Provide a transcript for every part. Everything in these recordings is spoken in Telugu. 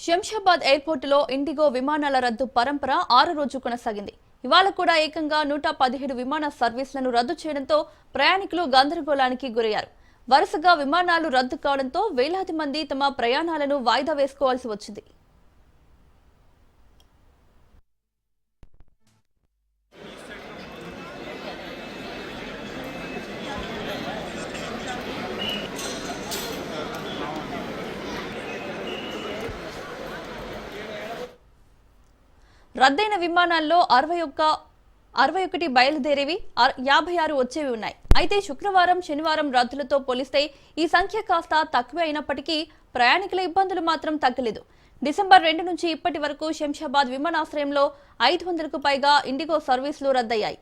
శంషాబాద్ ఎయిర్పోర్టులో ఇండిగో విమానాల రద్దు పరంపర 6 రోజు కొనసాగింది. ఇవాళ కూడా ఏకంగా 117 విమాన సర్వీసులను రద్దు చేయడంతో ప్రయాణికులు గందరగోళానికి గురయ్యారు. వరుసగా విమానాలు రద్దు కావడంతో వేలాది మంది తమ ప్రయాణాలను వాయిదా వేసుకోవాల్సి వచ్చింది. రద్దయిన విమానాల్లో 61 బయలుదేరేవి, 56 వచ్చేవి ఉన్నాయి. అయితే శుక్రవారం, శనివారం రద్దులతో పోలిస్తే ఈ సంఖ్య కాస్త తక్కువే అయినప్పటికీ ప్రయాణికుల ఇబ్బందులు మాత్రం తగ్గలేదు. డిసెంబర్ 2 నుంచి ఇప్పటి వరకు శంషాబాద్ విమానాశ్రయంలో 500కు పైగా ఇండిగో సర్వీసులు రద్దయ్యాయి.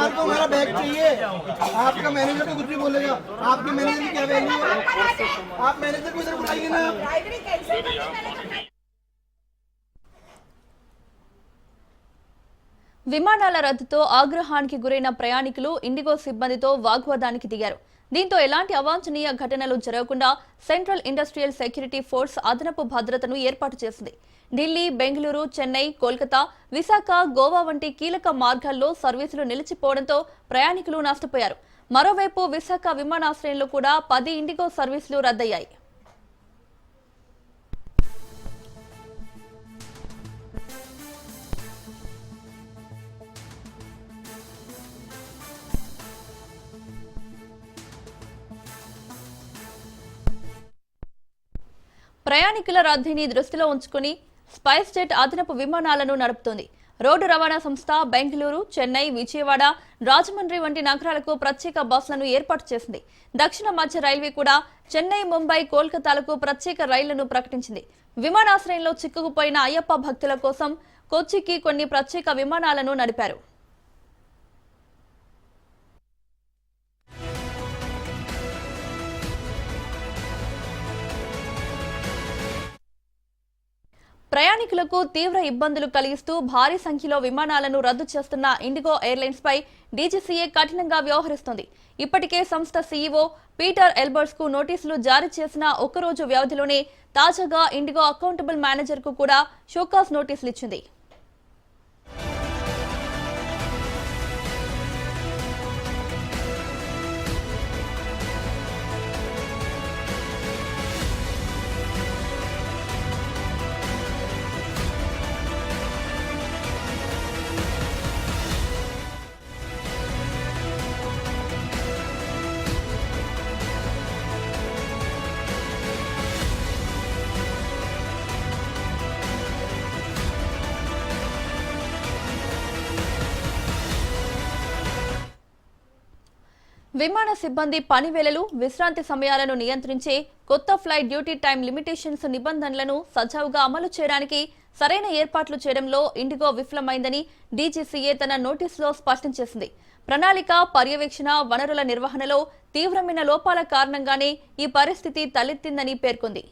आपको हमारा बैग चाहिए। आपका मैनेजर तो कुछ भी बोलेगा। आपके मैनेजर की क्या वैल्यू है? आप मैनेजर को इधर बुलाइए ना। విమానాల రద్దుతో ఆగ్రహానికి గురైన ప్రయాణికులు ఇండిగో సిబ్బందితో వాగ్వాదానికి దిగారు. దీంతో ఎలాంటి అవాంఛనీయ ఘటనలు జరగకుండా సెంట్రల్ ఇండస్ట్రియల్ సెక్యూరిటీ ఫోర్స్ అదనపు భద్రతను ఏర్పాటు చేసింది. ఢిల్లీ, బెంగళూరు, చెన్నై, కోల్కతా, విశాఖ, గోవా వంటి కీలక మార్గాల్లో సర్వీసులు నిలిచిపోవడంతో ప్రయాణికులు నష్టపోయారు. మరోవైపు విశాఖ విమానాశ్రయంలో కూడా 10 ఇండిగో సర్వీసులు రద్దయ్యాయి. ప్రయాణికుల రద్దీని దృష్టిలో ఉంచుకుని స్పైస్ జెట్ అదనపు విమానాలను నడుపుతోంది. రోడ్డు రవాణా సంస్థ బెంగళూరు, చెన్నై, విజయవాడ, రాజమండ్రి వంటి నగరాలకు ప్రత్యేక బస్సులను ఏర్పాటు చేసింది. దక్షిణ మధ్య రైల్వే కూడా చెన్నై, ముంబై, కోల్కతాలకు ప్రత్యేక రైళ్లను ప్రకటించింది. విమానాశ్రయంలో చిక్కుకుపోయిన అయ్యప్ప భక్తుల కోసం కొచ్చికి కొన్ని ప్రత్యేక విమానాలను నడిపారు. ప్రయాణికులకు తీవ్ర ఇబ్బందులు కలిగిస్తూ భారీ సంఖ్యలో విమానాలను రద్దు చేస్తున్న ఇండిగో ఎయిర్లైన్స్ పై డీజీసీఏ కఠినంగా వ్యవహరిస్తోంది. ఇప్పటికే సంస్థ సీఈఓ పీటర్ ఎల్బర్ట్స్ కు నోటీసులు జారీ చేసిన ఒక్కరోజు వ్యవధిలోనే తాజాగా ఇండిగో అకౌంటబుల్ మేనేజర్ కు కూడా షోకాజ్ నోటీసులు ఇచ్చింది. విమాన సిబ్బంది పని వేళలు, విశ్రాంతి సమయాలను నియంత్రించే కొత్త ఫ్లైట్ డ్యూటీ టైం లిమిటేషన్స్ నిబంధనలను సజావుగా అమలు చేయడానికి సరైన ఏర్పాట్లు చేయడంలో ఇండిగో విఫలమైందని డీజీసీఏ తన నోటీసులో స్పష్టం చేసింది. ప్రణాళిక, పర్యవేక్షణ, వనరుల నిర్వహణలో తీవ్రమైన లోపాల కారణంగానే ఈ పరిస్థితి తలెత్తిందని పేర్కొంది.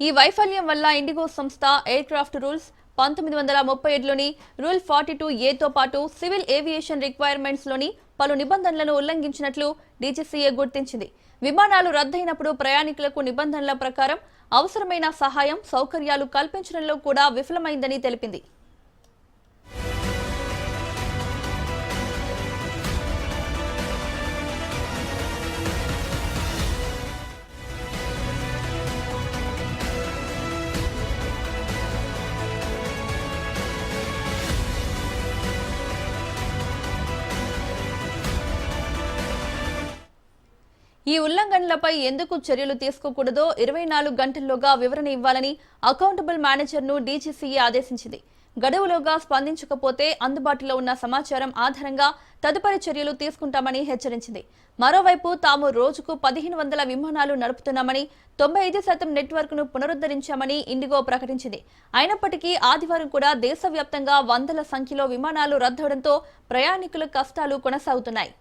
ఈ వైఫల్యం వల్ల ఇండిగో సంస్థ ఎయిర్ క్రాఫ్ట్ రూల్స్ 1937లోని రూల్ 42A పాటు సివిల్ ఏవియేషన్ రిక్వైర్మెంట్స్ లోని పలు నిబంధనలను ఉల్లంఘించినట్లు డీజీసీఏ గుర్తించింది. విమానాలు రద్దయినప్పుడు ప్రయాణికులకు నిబంధనల ప్రకారం అవసరమైన సహాయం, సౌకర్యాలు కల్పించడంలో కూడా విఫలమైందని తెలిపింది. ఈ ఉల్లంఘనలపై ఎందుకు చర్యలు తీసుకోకూడదో 24 గంటల్లోగా వివరణ ఇవ్వాలని అకౌంటబుల్ మేనేజర్ను డీజీసీఏ ఆదేశించింది. గడువులోగా స్పందించకపోతే అందుబాటులో ఉన్న సమాచారం ఆధారంగా తదుపరి చర్యలు తీసుకుంటామని హెచ్చరించింది. మరోవైపు తాము రోజుకు 1500 విమానాలు నడుపుతున్నామని, 95% నెట్వర్క్ను పునరుద్ధరించామని ఇండిగో ప్రకటించింది. అయినప్పటికీ ఆదివారం కూడా దేశవ్యాప్తంగా వందల సంఖ్యలో విమానాలు రద్దవడంతో ప్రయాణికుల కష్టాలు కొనసాగుతున్నాయి.